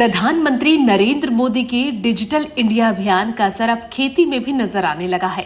प्रधानमंत्री नरेंद्र मोदी के digital India अभियान का असर अब खेती में भी नजर आने लगा है।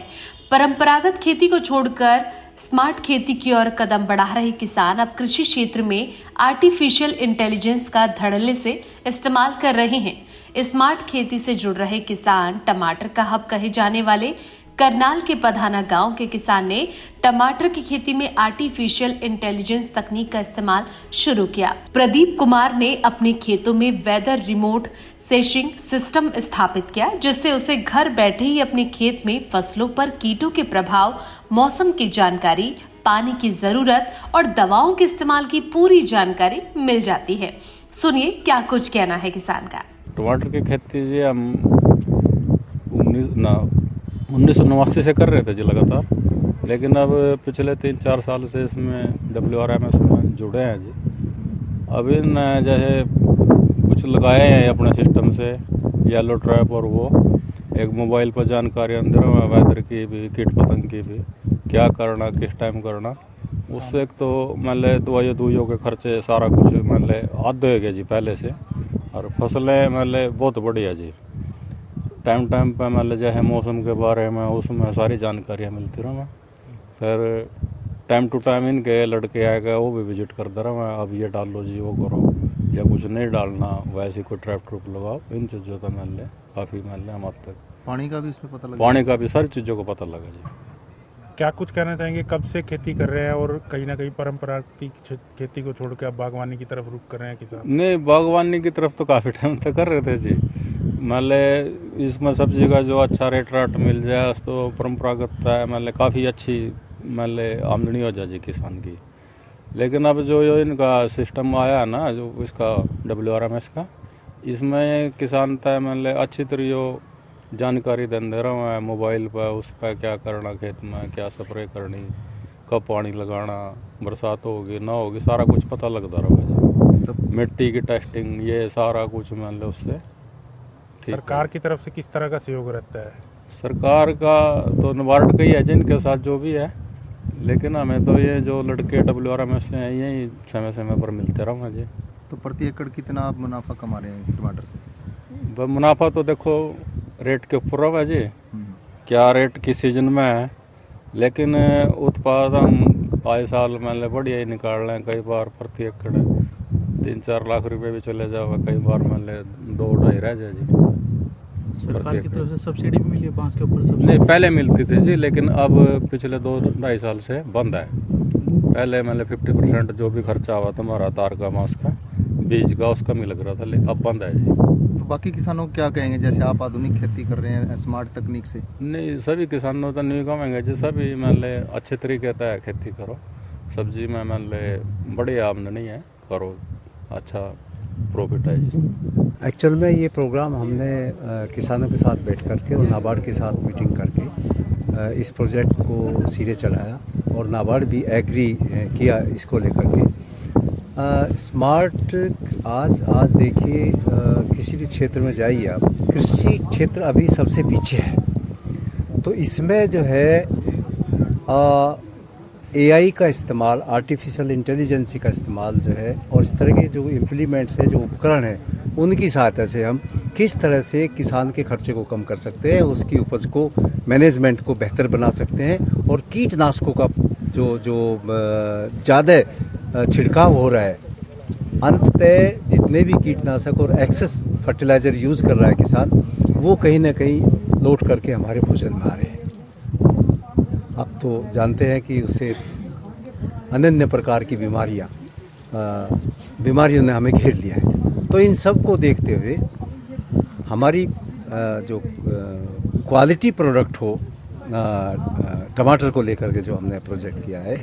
परंपरागत खेती को छोड़कर स्मार्ट खेती की ओर कदम बढ़ा रहे किसान अब कृषि क्षेत्र में आर्टिफिशियल इंटेलिजेंस का धड़ल्ले से इस्तेमाल कर रहे हैं। स्मार्ट खेती से जुड़ रहे किसान टमाटर का हब कहे जाने वाले करनाल के पधाना गांव के किसान ने टमाटर की खेती में आर्टिफिशियल इंटेलिजेंस तकनीक का इस्तेमाल शुरू किया। प्रदीप कुमार ने अपने खेतों में वेदर रिमोट सेंसिंग सिस्टम स्थापित किया, जिससे उसे घर बैठे ही अपने खेत में फसलों पर कीटों के प्रभाव, मौसम की जानकारी, पानी की जरूरत और दवाओं के इस्तेमाल की पूरी जानकारी मिल जाती है। सुनिए क्या कुछ कहना है किसान का। टमाटर की खेती जी हम 1989 से कर रहे थे जी लगातार, लेकिन अब पिछले 3-4 साल से इसमें WRMS में जुड़े हैं जी। अभी न जैसे कुछ लगाए हैं अपने सिस्टम से येलो ट्रैप, और वो एक मोबाइल पर जानकारी अंदर वेदर की भी, कीट पतंग की भी, क्या करना किस टाइम करना, उससे एक तो मान ले दवाइयों के खर्चे सारा कुछ मान ले आधे हो गया जी पहले से, और फसलें मान ले बहुत बढ़िया जी। टाइम पे मान ले जैसे मौसम के बारे में उसमें सारी जानकारियाँ मिलती रहा मैं, फिर टाइम टू टाइम इनके लड़के आएगा वो भी विजिट करता रहा मैं, अब ये डाल लो जी वो करो, या कुछ नहीं डालना वैसे कोई ट्रैप लगाओ, इन चीज़ों का मान ले काफ़ी मान ले हम अब तक पानी का भी इसमें पता लगा, पानी का भी सारी चीज़ों को पता लगा जी। क्या कुछ कहना चाहेंगे, कब से खेती कर रहे हैं और कहीं ना कहीं परंपरागत खेती को छोड़ के अब बागवानी की तरफ रुख कर रहे हैं किसान? नहीं, बागवानी की तरफ तो काफ़ी टाइम तक कर रहे थे जी। मान ले इसमें सब्जी का जो अच्छा रेट मिल जाए तो परंपरागत है, मान ले काफ़ी अच्छी मान ले आमदनी हो जाए जी किसान की। लेकिन अब जो इनका सिस्टम आया है ना, जो इसका WRMS का, इसमें किसान तय मान ले अच्छी तरह जानकारी दे रहा है मोबाइल पर, उस पर क्या करना खेत में, क्या स्प्रे करनी, कब पानी लगाना, बरसात होगी ना होगी, सारा कुछ पता लगता रहा जी। मिट्टी की टेस्टिंग ये सारा कुछ मान लो उससे। सरकार की तरफ से किस तरह का सहयोग रहता है? सरकार का तो नाबार्ड का ही है जिनके साथ जो भी है, लेकिन हमें तो ये जो लड़के WRMS से हैं यही समय पर मिलते रहा जी। तो प्रति एकड़ कितना आप मुनाफा कमा रहे हैं टमाटर से? मुनाफा तो देखो रेट के ऊपर है जी, क्या रेट किस सीजन में है, लेकिन उत्पादन आए साल मान ले बढ़िया ही निकाल रहे हैं। कई बार प्रति एकड़ 3-4 लाख रुपए भी चले जाओ, कई बार मान ले 2-2.5 रह जाए जी। सरकार की तरफ से सब्सिडी भी मिली है बांस के ऊपर? नहीं, पहले मिलती थी जी, लेकिन अब पिछले 2-2.5 साल से बंद है। पहले मान ले 50% जो भी खर्चा हुआ था हमारा तार का, मांस का, बीज का, उसका मिल रहा था, लेकिन अब बंद है जी। तो बाकी किसानों को क्या कहेंगे, जैसे आप आधुनिक खेती कर रहे हैं स्मार्ट तकनीक से? नहीं, सभी किसानों तो नहीं कहेंगे जी, सभी मान ले अच्छे तरीके से खेती करो, सब्जी में मान ले बड़ी आमदनी है, करो, अच्छा प्रॉफिट है जी। एक्चुअल में ये प्रोग्राम हमने किसानों के साथ बैठ करके और नाबार्ड के साथ मीटिंग करके इस प्रोजेक्ट को सिरे चढ़ाया, और नाबार्ड भी एग्री किया इसको लेकर के। स्मार्ट आज देखिए किसी भी क्षेत्र में जाइए आप, कृषि क्षेत्र अभी सबसे पीछे है, तो इसमें जो है AI का इस्तेमाल, आर्टिफिशियल इंटेलिजेंसी का इस्तेमाल जो है, और इस तरह के जो इम्प्लीमेंट्स है, जो उपकरण हैं, उनकी सहायता से हम किस तरह से किसान के खर्चे को कम कर सकते हैं, उसकी उपज को, मैनेजमेंट को बेहतर बना सकते हैं, और कीटनाशकों का जो ज़्यादा छिड़काव हो रहा है, अंततः जितने भी कीटनाशक और एक्सेस फर्टिलाइज़र यूज़ कर रहा है किसान, वो कहीं ना कहीं लौट करके हमारे भोजन में आ रहे हैं। अब तो जानते हैं कि उससे अनन्य प्रकार की बीमारियों ने हमें घेर लिया है। तो इन सब को देखते हुए हमारी जो क्वालिटी प्रोडक्ट हो टमाटर को लेकर के जो हमने प्रोजेक्ट किया है,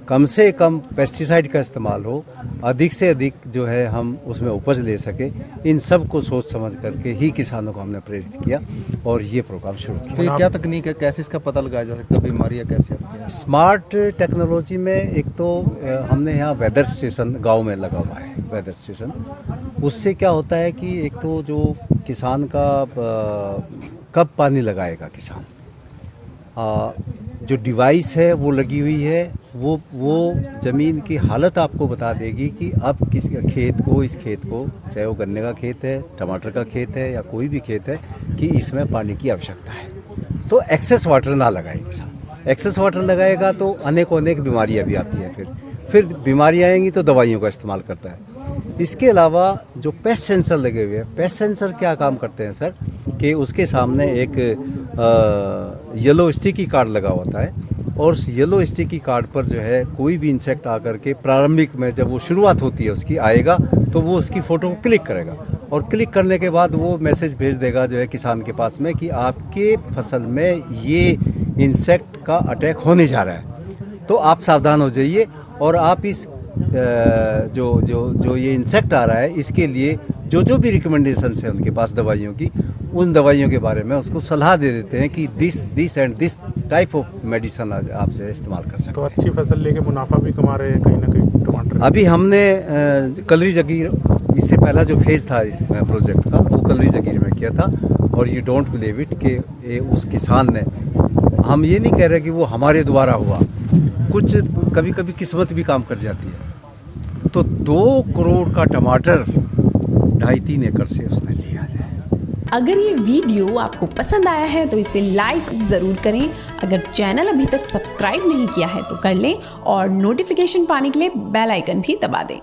कम से कम पेस्टिसाइड का इस्तेमाल हो, अधिक से अधिक जो है हम उसमें उपज ले सके, इन सब को सोच समझ करके ही किसानों को हमने प्रेरित किया और ये प्रोग्राम शुरू किया। तो ये क्या तकनीक है, कैसे इसका पता लगाया जा सकता है, बीमारियाँ कैसे आती हैं? स्मार्ट टेक्नोलॉजी में एक तो हमने यहाँ वेदर स्टेशन गांव में लगा हुआ है, वेदर स्टेशन। उससे क्या होता है कि एक तो जो किसान का कब पानी लगाएगा किसान, जो डिवाइस है वो लगी हुई है, वो ज़मीन की हालत आपको बता देगी कि अब किस खेत को, इस खेत को, चाहे वो गन्ने का खेत है, टमाटर का खेत है या कोई भी खेत है, कि इसमें पानी की आवश्यकता है। तो एक्सेस वाटर ना लगाए किसान। एक्सेस वाटर लगाएगा तो अनेक बीमारियां भी आती हैं। फिर बीमारियां आएंगी तो दवाइयों का इस्तेमाल करता है। इसके अलावा जो पेस्ट सेंसर लगे हुए हैं, पेस्ट सेंसर क्या काम करते हैं सर, कि उसके सामने एक येलो स्टिकी कार्ड लगा होता है, और उस येलो स्टिकी कार्ड पर जो है कोई भी इंसेक्ट आकर के प्रारंभिक में जब वो शुरुआत होती है उसकी आएगा तो वो उसकी फ़ोटो को क्लिक करेगा, और क्लिक करने के बाद वो मैसेज भेज देगा जो है किसान के पास में कि आपके फसल में ये इंसेक्ट का अटैक होने जा रहा है, तो आप सावधान हो जाइए और आप इस जो ये इंसेक्ट आ रहा है इसके लिए जो भी रिकमेंडेशन है उनके पास दवाइयों की, उन दवाइयों के बारे में उसको सलाह दे देते हैं कि this and this type of medicine आप जो है इस्तेमाल कर सकते तो हैं। अच्छी फसल लेके मुनाफा भी कमा रहे हैं कहीं ना कहीं टमाटर। अभी हमने कलरी जगीर, इससे पहला जो फेज़ था इस प्रोजेक्ट का वो कलरी जगीर में किया था, और यू डोंट बिलीव इट कि उस किसान ने, हम ये नहीं कह रहे कि वो हमारे द्वारा हुआ, कुछ कभी कभी किस्मत भी काम कर जाती है, तो 2 करोड़ का टमाटर 2.5-3 एकड़ से उसने लिया जाए। अगर ये वीडियो आपको पसंद आया है तो इसे लाइक ज़रूर करें। अगर चैनल अभी तक सब्सक्राइब नहीं किया है तो कर लें, और नोटिफिकेशन पाने के लिए बेल आइकन भी दबा दें।